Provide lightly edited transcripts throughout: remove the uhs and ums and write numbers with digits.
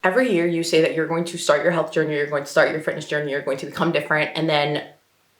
Every year you say that you're going to start your health journey, you're going to start your fitness journey, you're going to become different, and then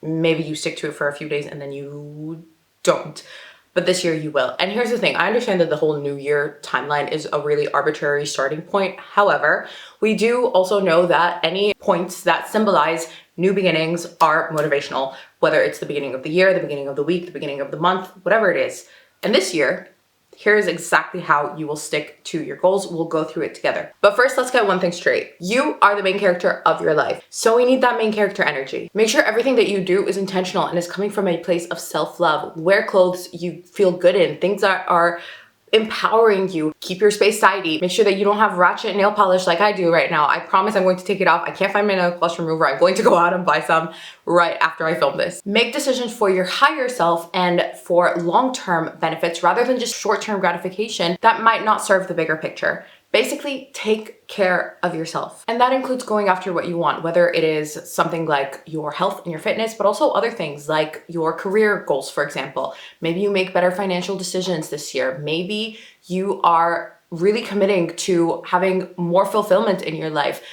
maybe you stick to it for a few days and then you don't. But this year you will. And here's the thing, I understand that the whole new year timeline is a really arbitrary starting point. However, we do also know that any points that symbolize new beginnings are motivational, whether it's the beginning of the year, the beginning of the week, the beginning of the month, whatever it is. And this year, here's exactly how you will stick to your goals. We'll go through it together. But first, let's get one thing straight. You are the main character of your life. So we need that main character energy. Make sure everything that you do is intentional and is coming from a place of self-love. Wear clothes you feel good in, things that are empowering you. Keep your space tidy. Make sure that you don't have ratchet nail polish like I do right now. I promise I'm going to take it off. I can't find my nail polish remover. I'm going to go out and buy some right after I film this. Make decisions for your higher self and for long-term benefits rather than just short-term gratification that might not serve the bigger picture. Basically, take care of yourself. And that includes going after what you want, whether it is something like your health and your fitness, but also other things like your career goals, for example. Maybe you make better financial decisions this year. Maybe you are really committing to having more fulfillment in your life,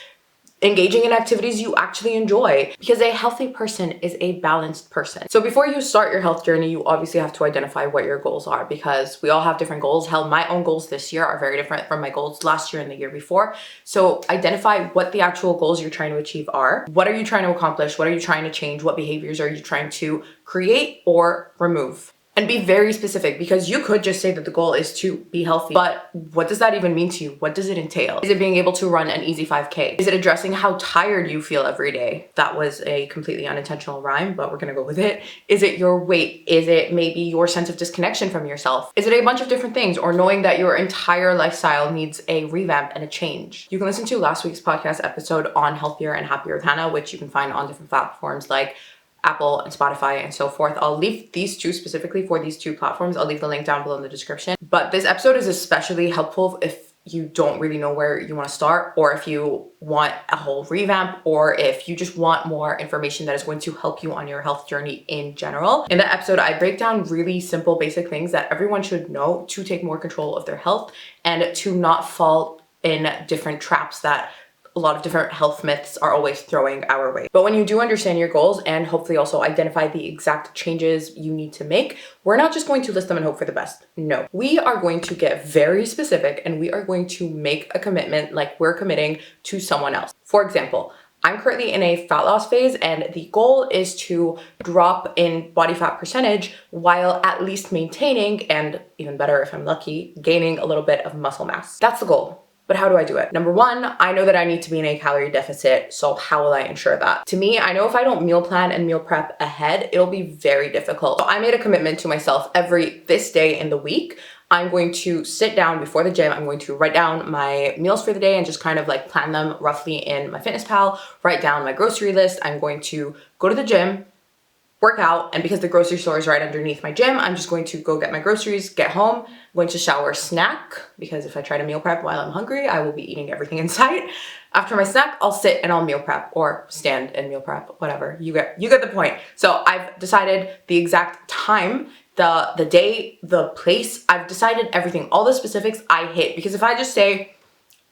engaging in activities you actually enjoy, because a healthy person is a balanced person. So before you start your health journey, you obviously have to identify what your goals are, because we all have different goals. Hell, my own goals this year are very different from my goals last year and the year before. So identify what the actual goals you're trying to achieve are. What are you trying to accomplish? What are you trying to change? What behaviors are you trying to create or remove? And be very specific, because you could just say that the goal is to be healthy, but what does that even mean to you? What does it entail? Is it being able to run an easy 5K? Is it addressing how tired you feel every day? That was a completely unintentional rhyme, but we're gonna go with it. Is it your weight? Is it maybe your sense of disconnection from yourself? Is it a bunch of different things, or knowing that your entire lifestyle needs a revamp and a change? You can listen to last week's podcast episode on Healthier and Happier with Hannah, which you can find on different platforms like Apple and Spotify and so forth. I'll leave these two specifically for these two platforms. I'll leave the link down below in the description. But this episode is especially helpful if you don't really know where you want to start, or if you want a whole revamp, or if you just want more information that is going to help you on your health journey in general. In that episode, I break down really simple, basic things that everyone should know to take more control of their health and to not fall in different traps that a lot of different health myths are always throwing our way. But when you do understand your goals and hopefully also identify the exact changes you need to make, we're not just going to list them and hope for the best. No, we are going to get very specific and we are going to make a commitment like we're committing to someone else. For example, I'm currently in a fat loss phase and the goal is to drop in body fat percentage while at least maintaining, and even better if I'm lucky, gaining a little bit of muscle mass. That's the goal. But how do I do it? Number one, I know that I need to be in a calorie deficit. So how will I ensure that? To me, I know if I don't meal plan and meal prep ahead, it'll be very difficult. So I made a commitment to myself this day in the week. I'm going to sit down before the gym. I'm going to write down my meals for the day and just kind of like plan them roughly in MyFitnessPal, write down my grocery list. I'm going to go to the gym, work out, and because the grocery store is right underneath my gym, I'm just going to go get my groceries, get home, I'm going to shower, snack, because if I try to meal prep while I'm hungry, I will be eating everything in sight. After my snack, I'll sit and I'll meal prep, or stand and meal prep, whatever. You get the point. So I've decided the exact time, the day, the place. I've decided everything, all the specifics I hit, because if I just say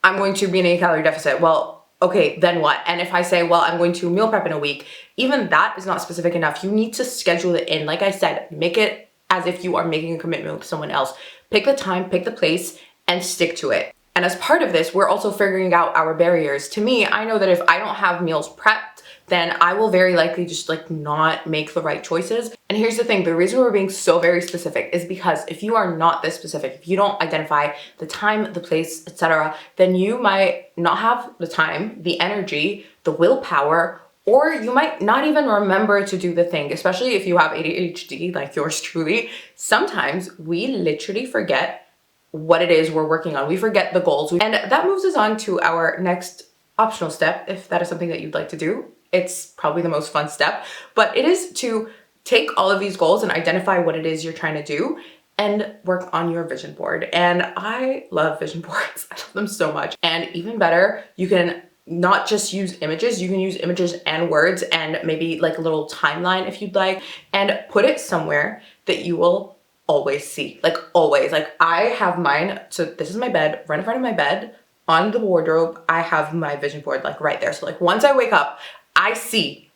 I'm going to be in a calorie deficit, well, okay, then what? And if I say, well, I'm going to meal prep in a week, even that is not specific enough. You need to schedule it in. Like I said, make it as if you are making a commitment with someone else. Pick the time, pick the place, and stick to it. And as part of this, we're also figuring out our barriers. To me, I know that if I don't have meals prepped, then I will very likely just like not make the right choices. And here's the thing, the reason we're being so very specific is because if you are not this specific, if you don't identify the time, the place, etc., then you might not have the time, the energy, the willpower, or you might not even remember to do the thing, especially if you have ADHD like yours truly. Sometimes we literally forget what it is we're working on. We forget the goals. And that moves us on to our next optional step, if that is something that you'd like to do. It's probably the most fun step, but it is to take all of these goals and identify what it is you're trying to do and work on your vision board. And I love vision boards. I love them so much. And even better, you can not just use images, you can use images and words and maybe like a little timeline if you'd like, and put it somewhere that you will always see, like always. Like I have mine, so this is my bed, right in front of my bed. on the wardrobe, I have my vision board like right there. So like once I wake up, I see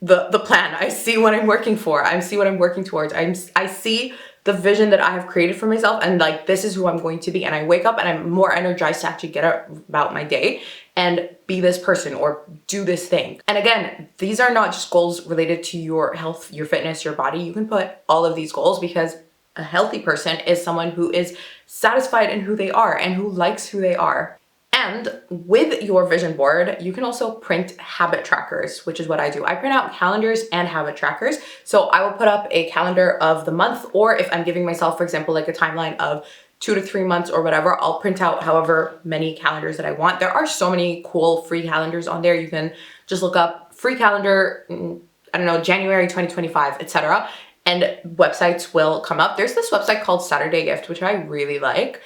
the plan. I see what I'm working for. I see what I'm working towards. I see the vision that I have created for myself, and like this is who I'm going to be. And I wake up and I'm more energized to actually get about my day and be this person or do this thing. And again, these are not just goals related to your health, your fitness, your body. You can put all of these goals, because a healthy person is someone who is satisfied in who they are and who likes who they are. And with your vision board, you can also print habit trackers, which is what I do. I print out calendars and habit trackers. So I will put up a calendar of the month, or if I'm giving myself, for example, like a timeline of 2 to 3 months or whatever, I'll print out however many calendars that I want. There are so many cool free calendars on there. You can just look up free calendar, I don't know, January 2025, etc. And websites will come up. There's this website called Saturday Gift, which I really like.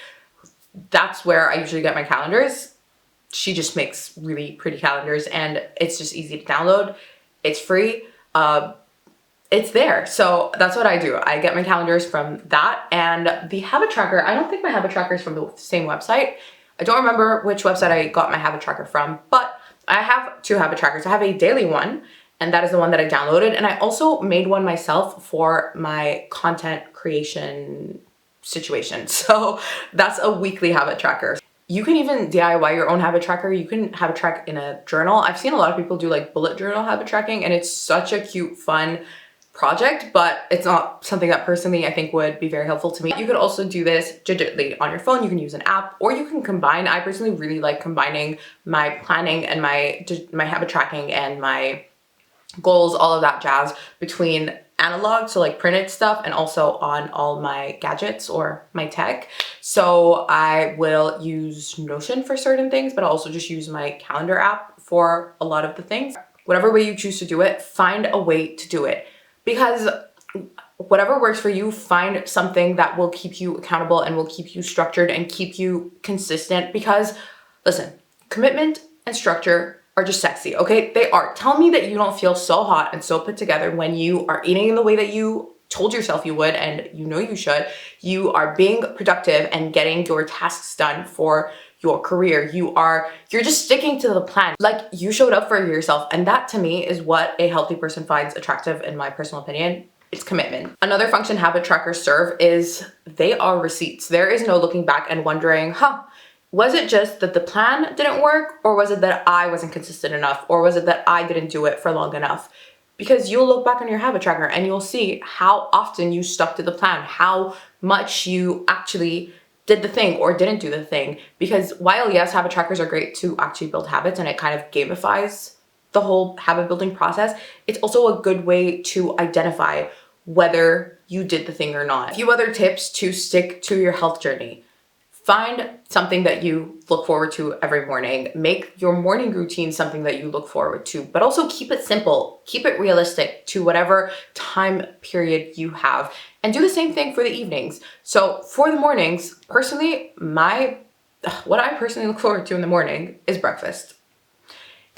That's where I usually get my calendars. She just makes really pretty calendars and it's just easy to download. It's free. It's there. So that's what I do. I get my calendars from that. And the habit tracker, I don't think my habit tracker is from the same website. I don't remember which website I got my habit tracker from, but I have 2 habit trackers. I have a daily one, and that is the one that I downloaded. And I also made one myself for my content creation situation. So that's a weekly habit tracker. You can even DIY your own habit tracker. You can habit track in a journal. I've seen a lot of people do like bullet journal habit tracking, and it's such a cute, fun project, but it's not something that personally I think would be very helpful to me. You could also do this digitally on your phone. You can use an app, or you can combine. I personally really like combining my planning and my habit tracking and my goals, all of that jazz, between analog, so like printed stuff, and also on all my gadgets or my tech. So I will use Notion for certain things, but I'll also just use my calendar app for a lot of the things. Whatever way you choose to do it, find a way to do it, because whatever works for you, find something that will keep you accountable and will keep you structured and keep you consistent. Because listen, commitment and structure are just sexy, okay? They are. Tell me that you don't feel so hot and so put together when you are eating in the way that you told yourself you would, and you know you should. You are being productive and getting your tasks done for your career. You're just sticking to the plan. Like, you showed up for yourself, and that to me is what a healthy person finds attractive, in my personal opinion. It's commitment. Another function habit trackers serve is they are receipts. There is no looking back and wondering, was it just that the plan didn't work, or was it that I wasn't consistent enough, or was it that I didn't do it for long enough? Because you'll look back on your habit tracker and you'll see how often you stuck to the plan, how much you actually did the thing or didn't do the thing. Because while yes, habit trackers are great to actually build habits and it kind of gamifies the whole habit building process, it's also a good way to identify whether you did the thing or not. A few other tips to stick to your health journey. Find something that you look forward to every morning. Make your morning routine something that you look forward to, but also keep it simple. Keep it realistic to whatever time period you have. And do the same thing for the evenings. So for the mornings, personally, what I personally look forward to in the morning is breakfast.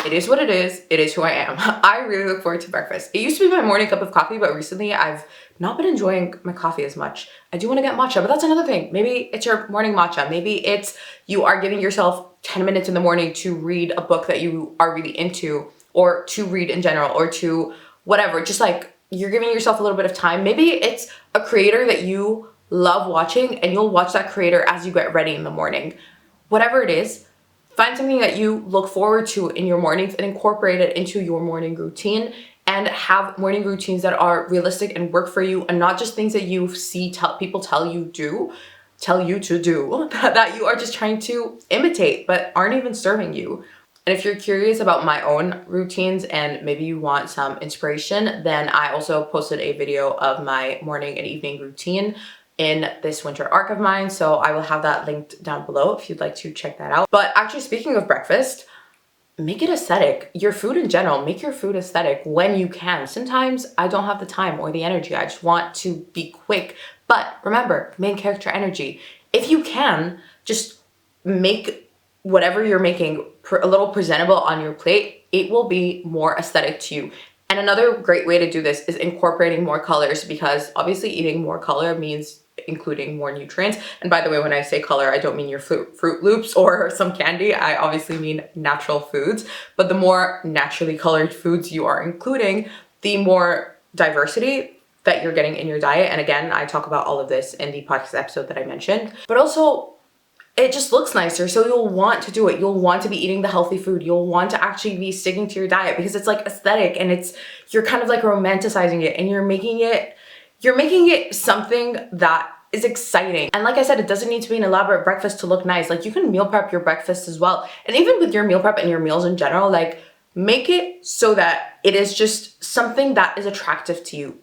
It is what it is. It is who I am. I really look forward to breakfast. It used to be my morning cup of coffee, but recently I've not been enjoying my coffee as much. I do want to get matcha, but that's another thing. Maybe it's your morning matcha. Maybe it's you are giving yourself 10 minutes in the morning to read a book that you are really into, or to read in general, or to whatever. Just like you're giving yourself a little bit of time. Maybe it's a creator that you love watching and you'll watch that creator as you get ready in the morning. Whatever it is, find something that you look forward to in your mornings and incorporate it into your morning routine, and have morning routines that are realistic and work for you, and not just things that you see people tell you to do that you are just trying to imitate but aren't even serving you. And if you're curious about my own routines and maybe you want some inspiration, then I also posted a video of my morning and evening routine in this winter arc of mine. So I will have that linked down below if you'd like to check that out. But actually, speaking of breakfast, make it aesthetic. Your food in general, make your food aesthetic when you can. Sometimes I don't have the time or the energy. I just want to be quick. But remember, main character energy. If you can, just make whatever you're making a little presentable on your plate. It will be more aesthetic to you. And another great way to do this is incorporating more colors, because obviously eating more color means including more nutrients. And by the way, when I say color, I don't mean your Fruit Loops or some candy. I obviously mean natural foods. But the more naturally colored foods you are including, the more diversity that you're getting in your diet. And again, I talk about all of this in the podcast episode that I mentioned. But also, it just looks nicer, so you'll want to do it. You'll want to be eating the healthy food. You'll want to actually be sticking to your diet because it's like aesthetic, and you're kind of like romanticizing it, and you're making it something that is exciting. And like I said, it doesn't need to be an elaborate breakfast to look nice. Like, you can meal prep your breakfast as well. And even with your meal prep and your meals in general, like, make it so that it is just something that is attractive to you,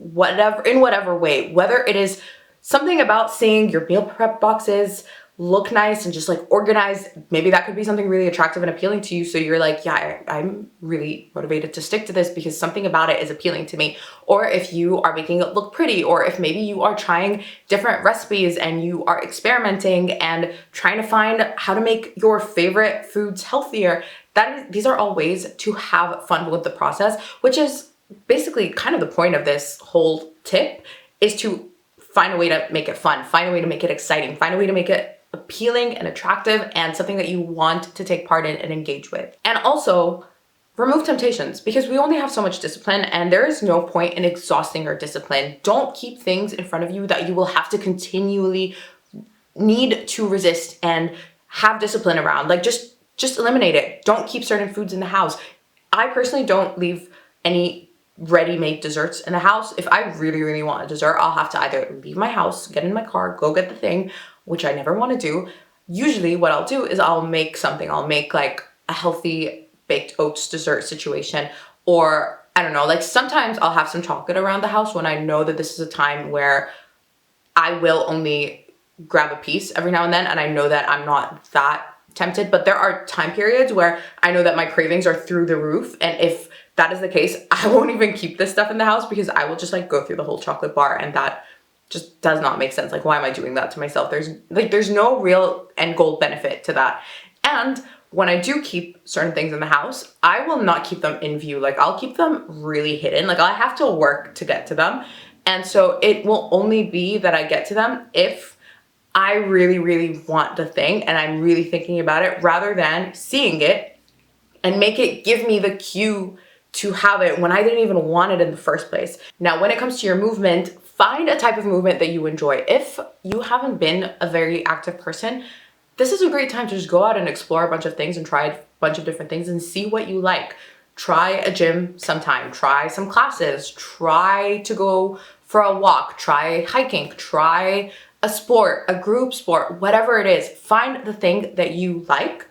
in whatever way, whether it is something about seeing your meal prep boxes look nice and just like organized. Maybe that could be something really attractive and appealing to you. So you're like, yeah, I'm really motivated to stick to this because something about it is appealing to me. Or if you are making it look pretty, or if maybe you are trying different recipes and you are experimenting and trying to find how to make your favorite foods healthier. These are all ways to have fun with the process, which is basically kind of the point of this whole tip, is to find a way to make it fun, find a way to make it exciting, find a way to make it appealing and attractive and something that you want to take part in and engage with. And also, remove temptations, because we only have so much discipline and there is no point in exhausting your discipline. Don't keep things in front of you that you will have to continually need to resist and have discipline around. Like, just eliminate it. Don't keep certain foods in the house. I personally don't leave any ready-made desserts in the house. If I really, really want a dessert, I'll have to either leave my house, get in my car, go get the thing, which I never want to do. Usually what I'll do is I'll make something. I'll make like a healthy baked oats dessert situation, or I don't know, like sometimes I'll have some chocolate around the house when I know that this is a time where I will only grab a piece every now and then, and I know that I'm not that tempted. But there are time periods where I know that my cravings are through the roof, and if that is the case, I won't even keep this stuff in the house because I will just like go through the whole chocolate bar, and that just does not make sense. Like, why am I doing that to myself? There's no real end goal benefit to that. And when I do keep certain things in the house, I will not keep them in view. Like, I'll keep them really hidden. Like, I have to work to get to them. And so it will only be that I get to them if I really, really want the thing and I'm really thinking about it, rather than seeing it and make it give me the cue to have it when I didn't even want it in the first place. Now, when it comes to your movement, find a type of movement that you enjoy. If you haven't been a very active person, this is a great time to just go out and explore a bunch of things and try a bunch of different things and see what you like. Try a gym sometime, try some classes, try to go for a walk, try hiking, try a sport, a group sport, whatever it is. Find the thing that you like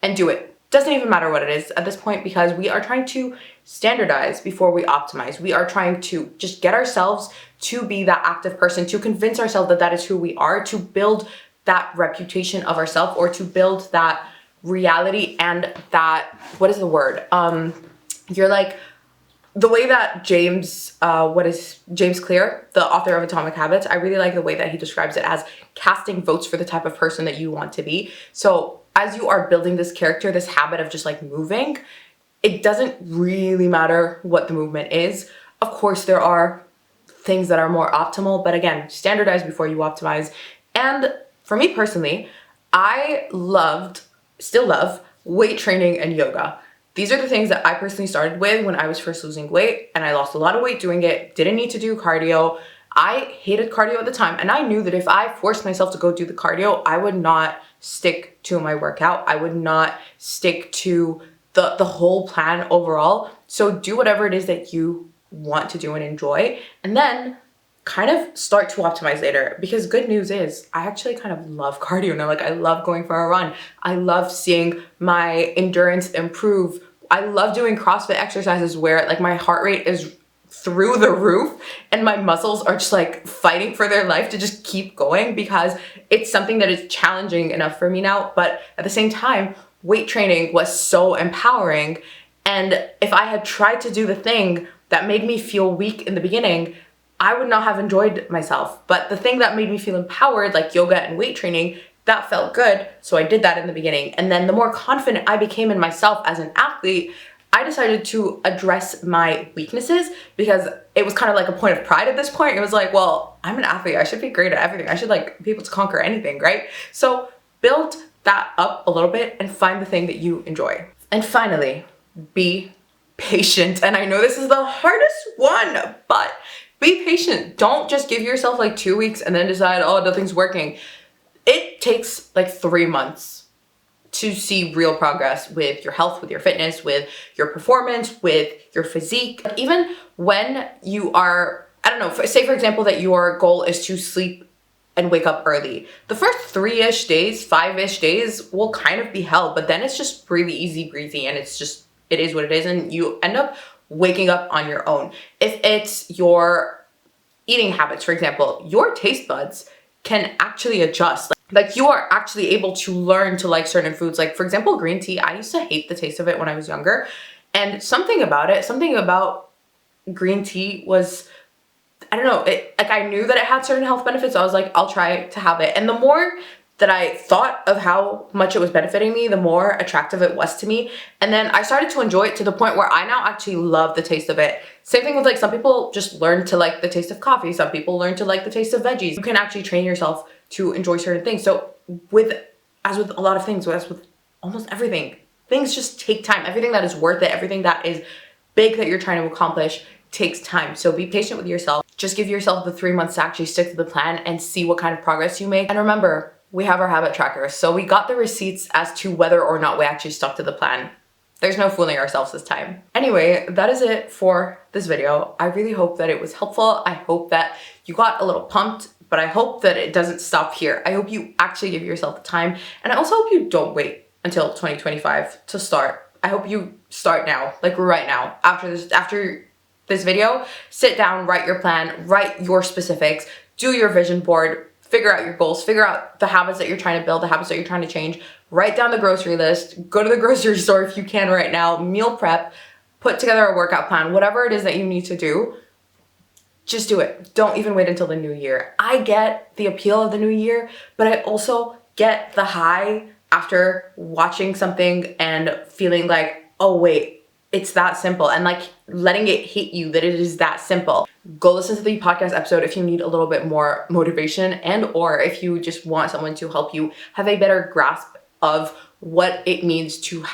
and do it. Doesn't even matter what it is at this point, because we are trying to standardize before we optimize. We are trying to just get ourselves to be that active person, to convince ourselves that that is who we are, to build that reputation of ourselves, or to build that reality and that, what is the word? You're like, the way that James Clear, the author of Atomic Habits, I really like the way that he describes it as casting votes for the type of person that you want to be. So as you are building this character, this habit of just like moving, it doesn't really matter what the movement is. Of course, there are things that are more optimal, but again, standardize before you optimize. And for me personally, I still love weight training and yoga. These are the things that I personally started with when I was first losing weight, and I lost a lot of weight doing it, didn't need to do cardio. I hated cardio at the time, and I knew that if I forced myself to go do the cardio, I would not stick to my workout. I would not stick to the whole plan overall. So do whatever it is that you want to do and enjoy, and then kind of start to optimize later. Because good news is I actually kind of love cardio now. Like, I love going for a run. I love seeing my endurance improve. I love doing CrossFit exercises where like my heart rate is through the roof and my muscles are just like fighting for their life to just keep going, because it's something that is challenging enough for me now. But at the same time, weight training was so empowering. And if I had tried to do the thing that made me feel weak in the beginning, I would not have enjoyed myself. But the thing that made me feel empowered, like yoga and weight training, that felt good. So I did that in the beginning. And then the more confident I became in myself as an athlete, I decided to address my weaknesses because it was kind of like a point of pride at this point. It was like, well, I'm an athlete. I should be great at everything. I should like be able to conquer anything, right? So build that up a little bit and find the thing that you enjoy. And finally, be patient. And I know this is the hardest one, but be patient. Don't just give yourself like 2 weeks and then decide, oh, nothing's working. It takes like 3 months to see real progress with your health, with your fitness, with your performance, with your physique. Like even when you are, I don't know, say for example that your goal is to sleep and wake up early. The first 3-ish days, 5-ish days will kind of be hell, but then it's just really easy breezy and it's just, it is what it is, and you end up waking up on your own. If it's your eating habits, for example, your taste buds can actually adjust. Like you are actually able to learn to like certain foods. Like for example, green tea, I used to hate the taste of it when I was younger. And something about green tea was, I don't know, like I knew that it had certain health benefits. So I was like, I'll try to have it. And the more that I thought of how much it was benefiting me, the more attractive it was to me. And then I started to enjoy it to the point where I now actually love the taste of it. Same thing with like some people just learn to like the taste of coffee. Some people learn to like the taste of veggies. You can actually train yourself to enjoy certain things. So as with a lot of things, as with almost everything, things just take time. Everything that is worth it, everything that is big that you're trying to accomplish takes time. So be patient with yourself. Just give yourself the 3 months to actually stick to the plan and see what kind of progress you make. And remember, we have our habit tracker. So we got the receipts as to whether or not we actually stuck to the plan. There's no fooling ourselves this time. Anyway, that is it for this video. I really hope that it was helpful. I hope that you got a little pumped, but I hope that it doesn't stop here. I hope you actually give yourself the time. And I also hope you don't wait until 2025 to start. I hope you start now, like right now. After this video, sit down, write your plan, write your specifics, do your vision board, figure out your goals, figure out the habits that you're trying to build, the habits that you're trying to change, write down the grocery list, go to the grocery store if you can right now, meal prep, put together a workout plan, whatever it is that you need to do, just do it. Don't even wait until the new year. I get the appeal of the new year, but I also get the high after watching something and feeling like, oh wait, it's that simple, and like letting it hit you that it is that simple. Go listen to the podcast episode if you need a little bit more motivation, and or if you just want someone to help you have a better grasp of what it means to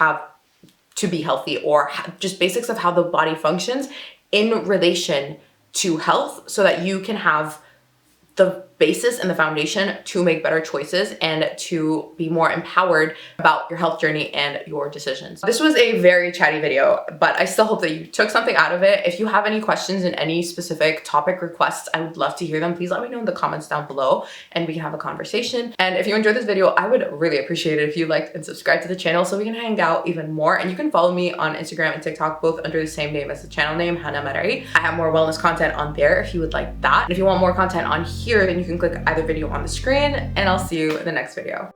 be healthy, or just basics of how the body functions in relation to health, so that you can have the basis and the foundation to make better choices and to be more empowered about your health journey and your decisions. This was a very chatty video, but I still hope that you took something out of it. If you have any questions and any specific topic requests, I would love to hear them. Please let me know in the comments down below and we can have a conversation. And if you enjoyed this video, I would really appreciate it if you liked and subscribed to the channel so we can hang out even more. And you can follow me on Instagram and TikTok, both under the same name as the channel name, Hannah Marai. I have more wellness content on there if you would like that. And if you want more content on here, then you can click either video on the screen, and I'll see you in the next video.